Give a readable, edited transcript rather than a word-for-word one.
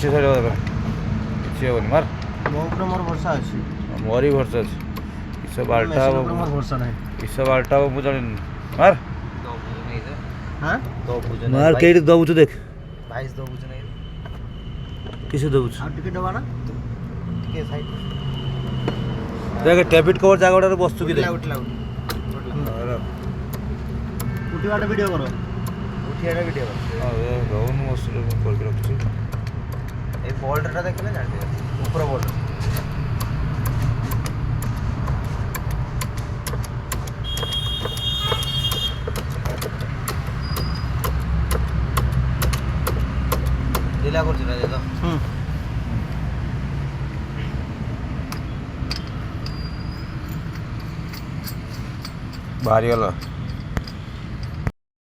କିଛି ସରିବ ଦରକାର କିଛି ହେବନି ମାର ମୋ ଉପରେ ମୋର ଭରସା ଅଛି ମୋରି ଭରସା ଅଛି କିସ ବାଲ୍ଟା ହବ ମୋର ଭରସା ନାହିଁ କିସ ବାଲ୍ଟା ହବ ମୁଁ ଜାଣିନି ମାର ହାଁ ମାର କେଇଠି ଦବୁଛୁ ଦେଖ ଭାଇସ ଦବୁଛୁ ନାହିଁ କିସ ଦବୁଛୁ ଆଉ ଟିକେ ଦବା ନା ଟିକେ ସାଇଡ ଦେଖ ଡେବିଟ୍ କଭର ଜାଗାଟାରେ ବସଛୁ କି ଦେଖ ଉଠିଲା ଉଠିବାଟା ଭିଡ଼ିଓ କର ଉଠିବାଟା ଭିଡ଼ିଓ କର ରହୁନୁ ବସିଲେ ମୁଁ କରିକି ରଖୁଛି এই বল্টটা দেখলে জানবে উপরে বল্ট ঢিলা করছি না দাদা ବାହାରିଗଲା